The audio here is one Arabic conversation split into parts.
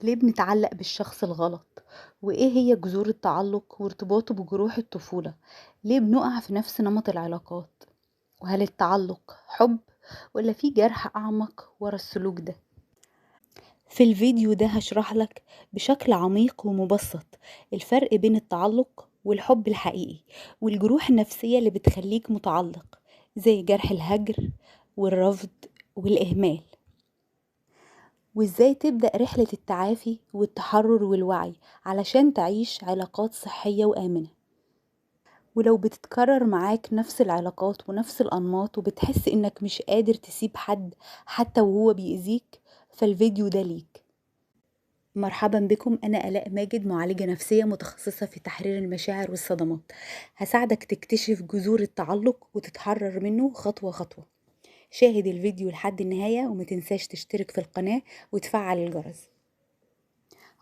ليه بنتعلق بالشخص الغلط؟ وإيه هي جذور التعلق وارتباطه بجروح الطفولة؟ ليه بنقع في نفس نمط العلاقات؟ وهل التعلق حب ولا في جرح أعمق ورا السلوك ده؟ في الفيديو ده هشرح لك بشكل عميق ومبسط الفرق بين التعلق والحب الحقيقي والجروح النفسية اللي بتخليك متعلق زي جرح الهجر والرفض والإهمال، وإزاي تبدأ رحلة التعافي والتحرر والوعي علشان تعيش علاقات صحية وآمنة. ولو بتتكرر معاك نفس العلاقات ونفس الأنماط وبتحس إنك مش قادر تسيب حد حتى وهو بيأذيك، فالفيديو ده ليك. مرحبا بكم، أنا آلاء ماجد، معالجة نفسية متخصصة في تحرير المشاعر والصدمات. هساعدك تكتشف جذور التعلق وتتحرر منه خطوة خطوة. شاهد الفيديو لحد النهاية وما تنساش تشترك في القناة وتفعل الجرس.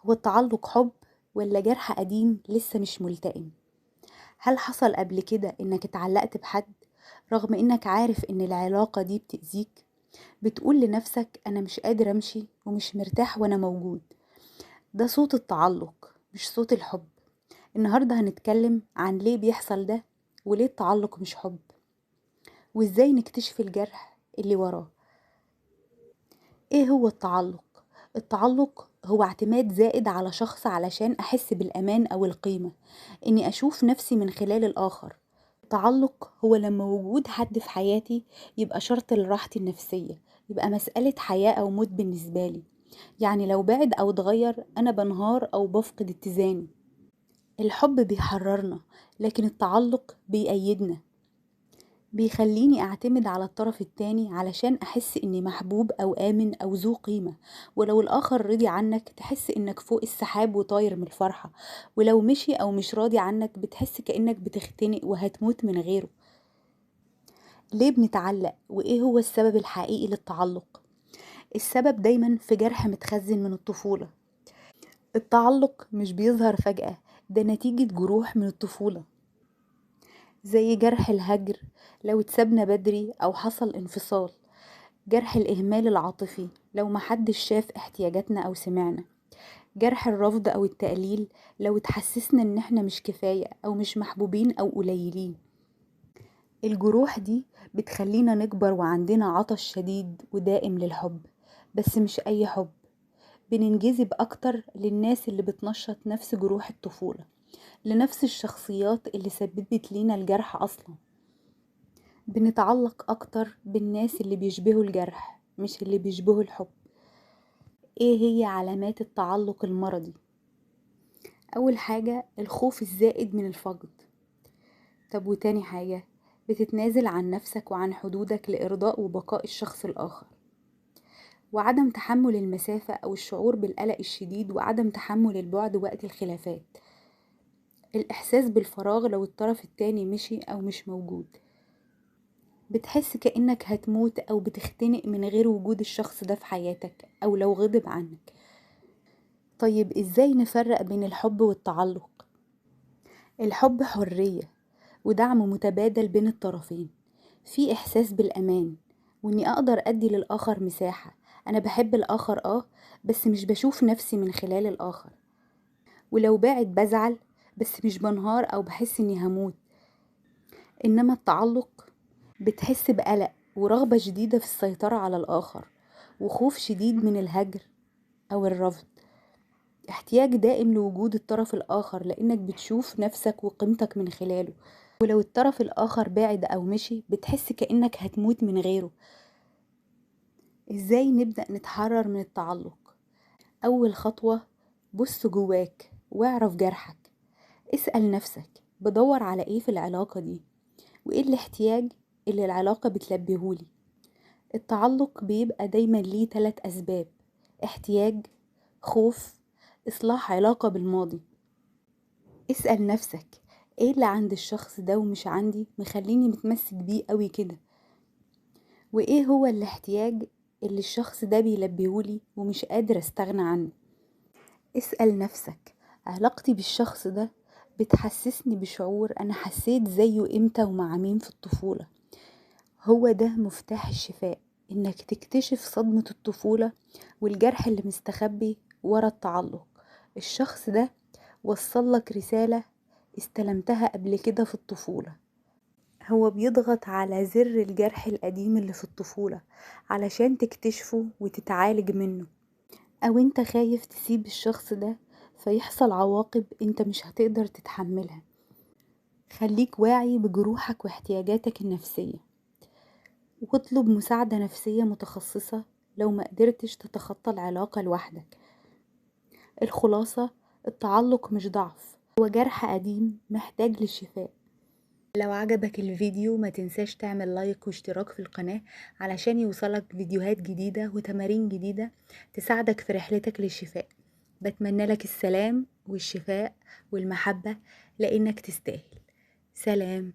هو التعلق حب ولا جرح قديم لسه مش ملتئم؟ هل حصل قبل كده انك اتعلقت بحد رغم انك عارف ان العلاقة دي بتأذيك؟ بتقول لنفسك انا مش قادر امشي ومش مرتاح وانا موجود. ده صوت التعلق مش صوت الحب. النهاردة هنتكلم عن ليه بيحصل ده وليه التعلق مش حب، وازاي نكتشف الجرح اللي وراه. ايه هو التعلق؟ التعلق هو اعتماد زائد على شخص علشان احس بالامان او القيمة، اني اشوف نفسي من خلال الاخر. التعلق هو لما وجود حد في حياتي يبقى شرط لراحتي النفسية، يبقى مسألة حياة او موت بالنسبة لي. يعني لو بعد او اتغير انا بنهار او بفقد اتزاني. الحب بيحررنا، لكن التعلق بيأيدنا، بيخليني اعتمد على الطرف التاني علشان احس اني محبوب او امن او ذو قيمة. ولو الاخر رضي عنك تحس انك فوق السحاب وطاير من الفرحة، ولو مشي او مش راضي عنك بتحس كأنك بتختنق وهتموت من غيره. ليه بنتعلق وايه هو السبب الحقيقي للتعلق؟ السبب دايما في جرح متخزن من الطفولة. التعلق مش بيظهر فجأة، ده نتيجة جروح من الطفولة، زي جرح الهجر لو اتسابنا بدري أو حصل انفصال، جرح الإهمال العاطفي لو محدش شاف احتياجاتنا أو سمعنا، جرح الرفض أو التقليل لو اتحسسنا إن احنا مش كفاية أو مش محبوبين أو قليلين. الجروح دي بتخلينا نكبر وعندنا عطش شديد ودائم للحب، بس مش أي حب. بننجذب أكتر للناس اللي بتنشط نفس جروح الطفولة، لنفس الشخصيات اللي سببت لينا الجرح أصلا. بنتعلق أكتر بالناس اللي بيشبهوا الجرح مش اللي بيشبهوا الحب. ايه هي علامات التعلق المرضي؟ أول حاجة الخوف الزائد من الفقد. طب وتاني حاجة بتتنازل عن نفسك وعن حدودك لإرضاء وبقاء الشخص الآخر. وعدم تحمل المسافة أو الشعور بالقلق الشديد وعدم تحمل البعد وقت الخلافات. الإحساس بالفراغ لو الطرف التاني مشي أو مش موجود، بتحس كأنك هتموت أو بتختنق من غير وجود الشخص ده في حياتك أو لو غضب عنك. طيب إزاي نفرق بين الحب والتعلق؟ الحب حرية ودعم متبادل بين الطرفين، في إحساس بالأمان وإني أقدر أدي للآخر مساحة. أنا بحب الآخر بس مش بشوف نفسي من خلال الآخر. ولو بعد بزعل بس مش بنهار أو بحس إني هموت. إنما التعلق بتحس بقلق ورغبة شديدة في السيطرة على الآخر، وخوف شديد من الهجر أو الرفض، احتياج دائم لوجود الطرف الآخر لأنك بتشوف نفسك وقيمتك من خلاله. ولو الطرف الآخر بعد أو مشي بتحس كأنك هتموت من غيره. إزاي نبدأ نتحرر من التعلق؟ أول خطوة بص جواك واعرف جرحك. اسأل نفسك بدور على إيه في العلاقة دي، وإيه الاحتياج اللي العلاقة بتلبيهولي. التعلق بيبقى دايما ليه 3 أسباب: احتياج، خوف، إصلاح علاقة بالماضي. اسأل نفسك ايه اللي عند الشخص ده ومش عندي مخليني متمسك بيه قوي كده، وايه هو الاحتياج اللي الشخص ده بيلبيهولي ومش قادر استغنى عنه. اسأل نفسك علاقتي بالشخص ده بتحسسني بشعور انا حسيت زيه امتى ومع مين في الطفولة. هو ده مفتاح الشفاء، انك تكتشف صدمة الطفولة والجرح اللي مستخبي ورا التعلق. الشخص ده وصلك رسالة استلمتها قبل كده في الطفولة. هو بيضغط على زر الجرح القديم اللي في الطفولة علشان تكتشفه وتتعالج منه. او انت خايف تسيب الشخص ده فيحصل عواقب انت مش هتقدر تتحملها. خليك واعي بجروحك واحتياجاتك النفسية، واطلب مساعدة نفسية متخصصة لو ما قدرتش تتخطى العلاقة لوحدك. الخلاصة، التعلق مش ضعف، هو جرح قديم محتاج للشفاء. لو عجبك الفيديو ما تنساش تعمل لايك واشتراك في القناة علشان يوصلك فيديوهات جديدة وتمارين جديدة تساعدك في رحلتك للشفاء. بتمنى لك السلام والشفاء والمحبة لأنك تستاهل. سلام.